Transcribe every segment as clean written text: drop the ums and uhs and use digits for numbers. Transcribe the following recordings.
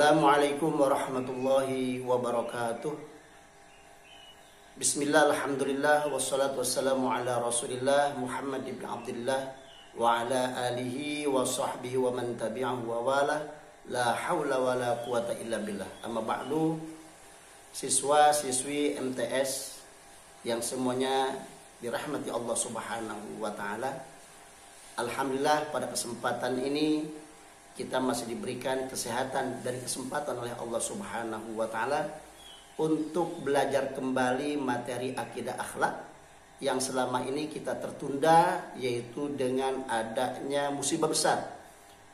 Assalamualaikum warahmatullahi wabarakatuh. Bismillah, alhamdulillah, wassalatu wassalamu ala rasulillah Muhammad ibn Abdullah wa ala alihi wa sahbihi wa man tabi'ahu wa wala. La hawla wa la quwata illa billah. Amma ba'du, siswa-siswi MTS yang semuanya dirahmati Allah subhanahu wa ta'ala. Alhamdulillah, pada kesempatan ini kita masih diberikan kesehatan dan kesempatan oleh Allah subhanahu wa ta'ala untuk belajar kembali materi akidah akhlak yang selama ini kita tertunda, yaitu dengan adanya musibah besar,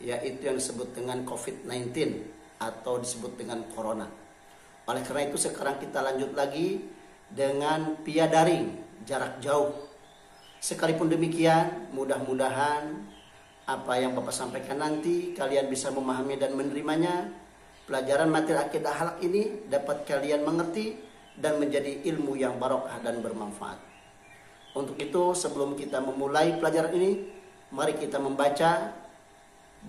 yaitu yang disebut dengan COVID-19 atau disebut dengan Corona. Oleh karena itu sekarang kita lanjut lagi dengan via daring, jarak jauh. Sekalipun demikian, mudah-mudahan apa yang Bapak sampaikan nanti kalian bisa memahami dan menerimanya. Pelajaran materi akidah akhlak ini dapat kalian mengerti dan menjadi ilmu yang barokah dan bermanfaat. Untuk itu sebelum kita memulai pelajaran ini, mari kita membaca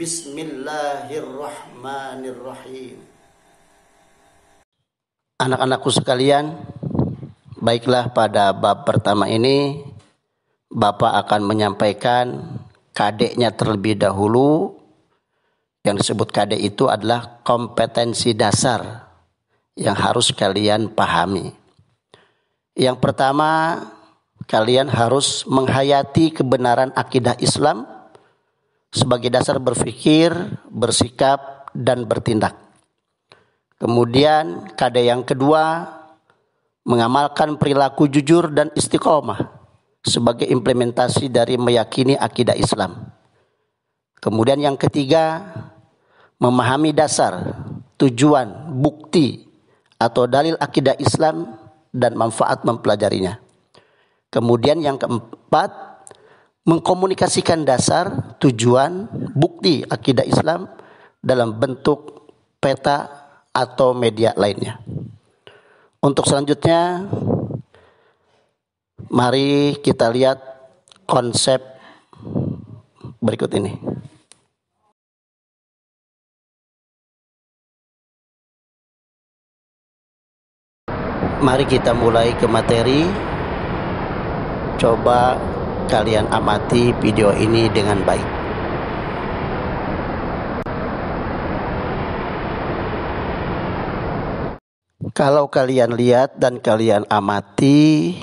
Bismillahirrahmanirrahim. Anak-anakku sekalian, baiklah pada bab pertama ini Bapak akan menyampaikan kadeknya terlebih dahulu. Yang disebut kadek itu adalah kompetensi dasar yang harus kalian pahami. Yang pertama, kalian harus menghayati kebenaran akidah Islam sebagai dasar berpikir, bersikap, dan bertindak. Kemudian kadek yang kedua, mengamalkan perilaku jujur dan istiqomah sebagai implementasi dari meyakini akidah Islam. Kemudian yang ketiga, memahami dasar, tujuan, bukti atau dalil akidah Islam dan manfaat mempelajarinya. Kemudian yang keempat, mengkomunikasikan dasar, tujuan, bukti akidah Islam dalam bentuk peta atau media lainnya. Untuk selanjutnya, mari kita lihat konsep berikut ini. Mari kita mulai ke materi. Coba kalian amati video ini dengan baik. Kalau kalian lihat dan kalian amati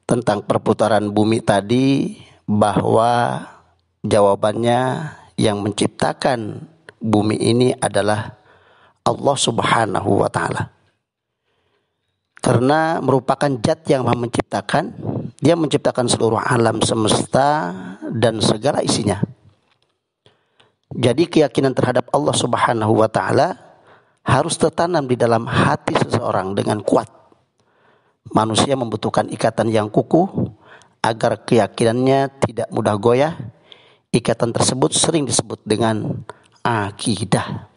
tentang perputaran bumi tadi, bahwa jawabannya yang menciptakan bumi ini adalah Allah subhanahu wa ta'ala. Karena merupakan zat yang maha menciptakan, dia menciptakan seluruh alam semesta dan segala isinya. Jadi keyakinan terhadap Allah subhanahu wa ta'ala harus tertanam di dalam hati seseorang dengan kuat. Manusia membutuhkan ikatan yang kukuh agar keyakinannya tidak mudah goyah. Ikatan tersebut sering disebut dengan akidah.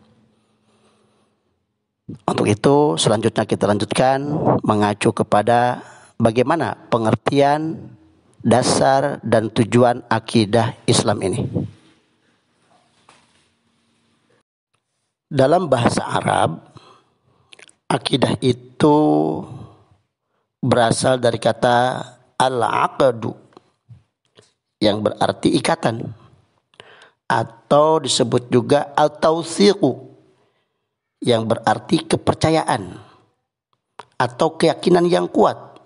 Untuk itu selanjutnya kita lanjutkan mengacu kepada bagaimana pengertian dasar dan tujuan akidah Islam ini. Dalam bahasa Arab, akidah itu berasal dari kata al-aqdu yang berarti ikatan, atau disebut juga al-tawthiqu yang berarti kepercayaan atau keyakinan yang kuat.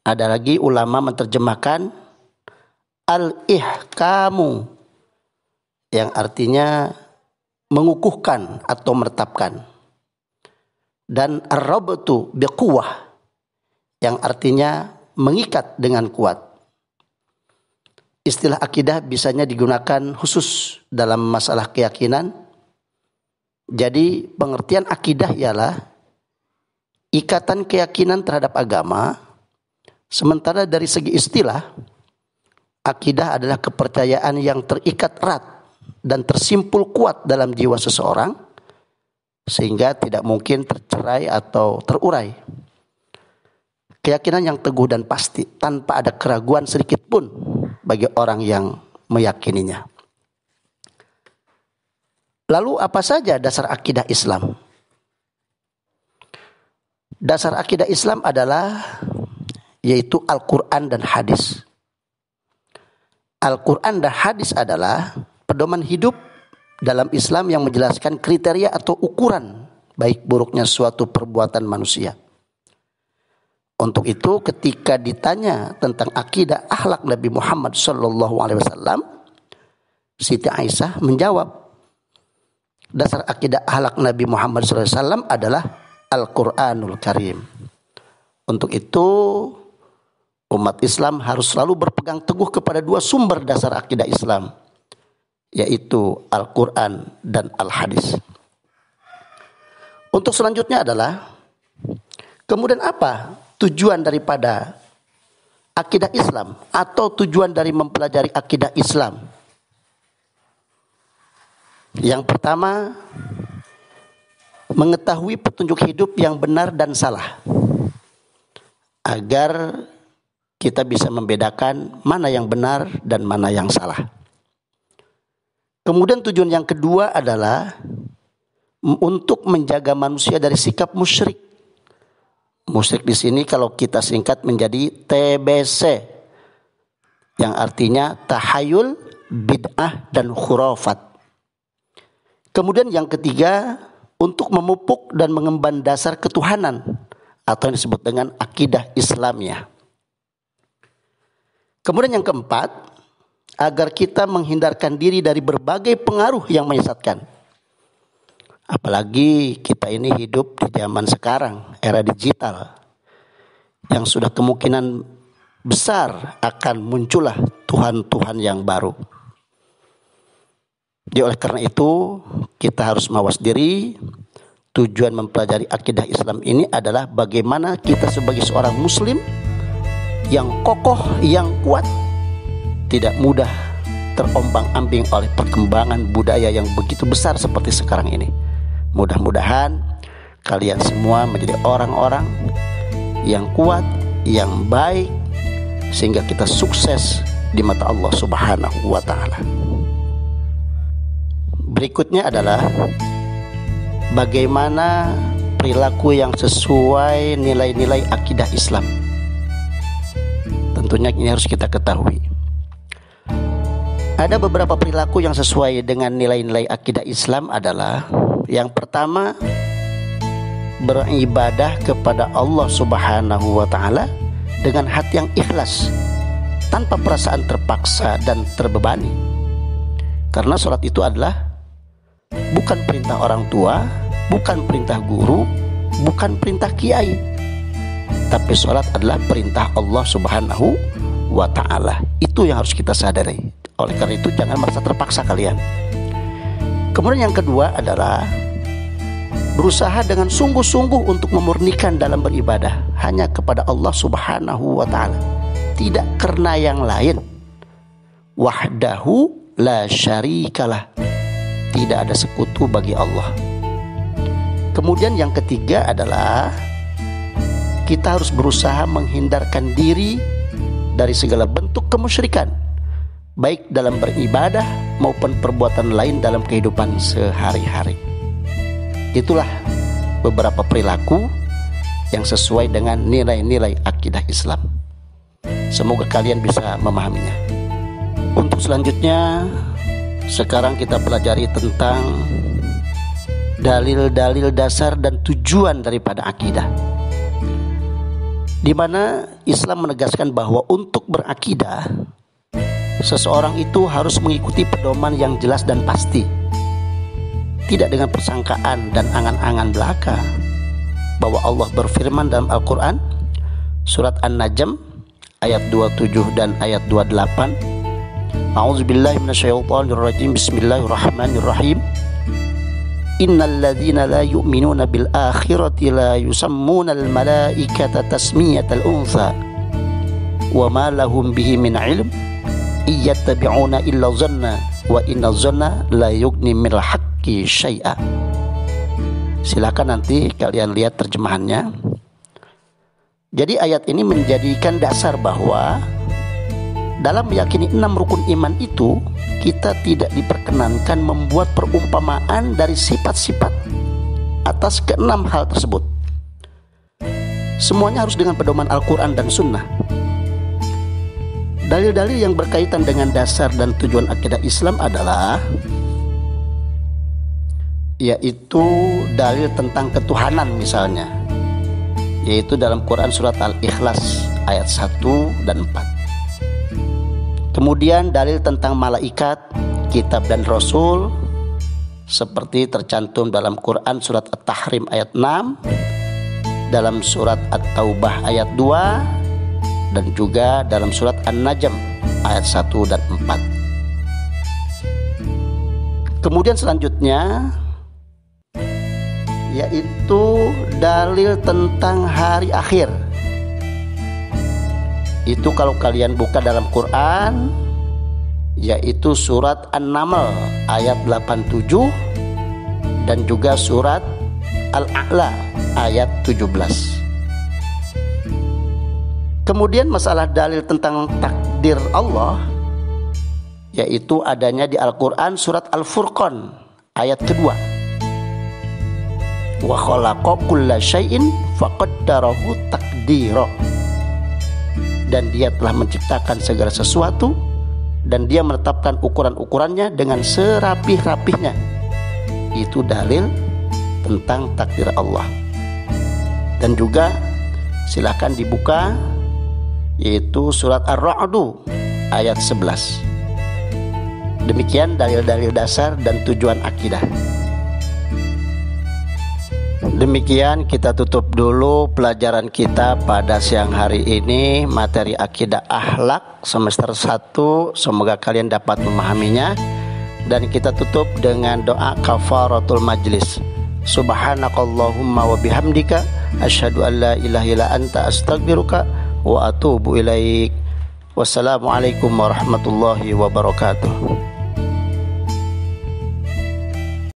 Ada lagi ulama menerjemahkan al-ihkamu yang artinya mengukuhkan atau menetapkan, dan ar-rabtu biquwwah yang artinya mengikat dengan kuat. Istilah akidah biasanya digunakan khusus dalam masalah keyakinan. Jadi pengertian akidah ialah ikatan keyakinan terhadap agama. Sementara dari segi istilah, akidah adalah kepercayaan yang terikat erat dan tersimpul kuat dalam jiwa seseorang sehingga tidak mungkin tercerai atau terurai. Keyakinan yang teguh dan pasti tanpa ada keraguan sedikit pun bagi orang yang meyakininya. Lalu apa saja dasar akidah Islam? Dasar akidah Islam adalah yaitu Al-Quran dan hadis. Al-Quran dan hadis adalah pedoman hidup dalam Islam yang menjelaskan kriteria atau ukuran baik buruknya suatu perbuatan manusia. Untuk itu ketika ditanya tentang akidah akhlak Nabi Muhammad SAW, Siti Aisyah menjawab, dasar akidah akhlak Nabi Muhammad SAW adalah Al-Quranul Karim. Untuk itu umat Islam harus selalu berpegang teguh kepada dua sumber dasar akidah Islam, yaitu Al-Quran dan Al-Hadis. Untuk selanjutnya adalah, kemudian apa tujuan daripada akidah Islam atau tujuan dari mempelajari akidah Islam? Yang pertama, mengetahui petunjuk hidup yang benar dan salah, agar kita bisa membedakan mana yang benar dan mana yang salah. Kemudian tujuan yang kedua adalah untuk menjaga manusia dari sikap musyrik. Musyrik di sini kalau kita singkat menjadi TBC, yang artinya tahayul, bid'ah, dan khurafat. Kemudian yang ketiga, untuk memupuk dan mengemban dasar ketuhanan atau yang disebut dengan akidah Islamiyah. Kemudian yang keempat, agar kita menghindarkan diri dari berbagai pengaruh yang menyesatkan. Apalagi kita ini hidup di zaman sekarang, era digital, yang sudah kemungkinan besar akan muncullah Tuhan-Tuhan yang baru. Oleh karena itu, kita harus mawas diri. Tujuan mempelajari akidah Islam ini adalah bagaimana kita sebagai seorang muslim yang kokoh, yang kuat, tidak mudah terombang-ambing oleh perkembangan budaya yang begitu besar seperti sekarang ini. Mudah-mudahan kalian semua menjadi orang-orang yang kuat, yang baik, sehingga kita sukses di mata Allah Subhanahu wa Ta'ala. Berikutnya adalah bagaimana perilaku yang sesuai nilai-nilai akidah Islam. Tentunya ini harus kita ketahui. Ada beberapa perilaku yang sesuai dengan nilai-nilai akidah Islam adalah, yang pertama, beribadah kepada Allah Subhanahu wa Ta'ala dengan hati yang ikhlas, tanpa perasaan terpaksa dan terbebani. Karena sholat itu adalah bukan perintah orang tua, bukan perintah guru, bukan perintah kiai, tapi sholat adalah perintah Allah Subhanahu wa Ta'ala. Itu yang harus kita sadari. Oleh karena itu jangan merasa terpaksa kalian. Kemudian yang kedua adalah berusaha dengan sungguh-sungguh untuk memurnikan dalam beribadah hanya kepada Allah Subhanahu wa Ta'ala, tidak karena yang lain. Wahdahu la syarikalah, tidak ada sekutu bagi Allah. Kemudian yang ketiga adalah kita harus berusaha menghindarkan diri dari segala bentuk kemusyrikan, baik dalam beribadah maupun perbuatan lain dalam kehidupan sehari-hari. Itulah beberapa perilaku yang sesuai dengan nilai-nilai akidah Islam. Semoga kalian bisa memahaminya. Untuk selanjutnya, sekarang kita pelajari tentang dalil-dalil dasar dan tujuan daripada akidah, di mana Islam menegaskan bahwa untuk berakidah, seseorang itu harus mengikuti pedoman yang jelas dan pasti, tidak dengan persangkaan dan angan-angan belaka. Bahwa Allah berfirman dalam Al-Quran, surat An-Najm ayat 27 dan ayat 28, A'udzubillahi minasyaitonirrajim, bismillahirrahmanirrahim. Innal ladzina la yu'minuna bil akhirati la yusammuna al malaikata tasmiyatal untha wa ma lahum bihi min ilm iyattabi'una illa dhanna wa inna dhanna la yughni minal haqqi syai'a. Silakan nanti kalian lihat terjemahannya. Jadi ayat ini menjadikan dasar bahwa dalam meyakini 6 rukun iman itu kita tidak diperkenankan membuat perumpamaan dari sifat-sifat atas keenam hal tersebut. Semuanya harus dengan pedoman Al-Quran dan Sunnah. Dalil-dalil yang berkaitan dengan dasar dan tujuan akidah Islam adalah yaitu dalil tentang ketuhanan misalnya, yaitu dalam Quran surat Al-Ikhlas ayat 1 dan 4. Kemudian dalil tentang malaikat, kitab dan rasul seperti tercantum dalam Quran surat At-Tahrim ayat 6, dalam surat At-Taubah ayat 2, dan juga dalam surat An-Najm ayat 1 dan 4. Kemudian selanjutnya yaitu dalil tentang hari akhir. Itu kalau kalian buka dalam Quran, yaitu surat An-Naml ayat 87 dan juga surat Al-A'la ayat 17. Kemudian masalah dalil tentang takdir Allah, yaitu adanya di Al-Quran surat Al-Furqan ayat kedua. Wa khalaqa kulla syai'in faqaddarahu taqdira. Dan dia telah menciptakan segala sesuatu dan dia menetapkan ukuran-ukurannya dengan serapih-rapihnya. Itu dalil tentang takdir Allah. Dan juga silahkan dibuka, yaitu surat Ar-Ra'du ayat 11. Demikian dalil-dalil dasar dan tujuan akidah. Demikian kita tutup dulu pelajaran kita pada siang hari ini, materi akidah akhlak semester 1. Semoga kalian dapat memahaminya. Dan kita tutup dengan doa kafaratul majlis. Subhanakallahumma wa bihamdika asyhadu an la ilaha illa anta astaghfiruka wa atubu ilaik. Wassalamualaikum warahmatullahi wabarakatuh.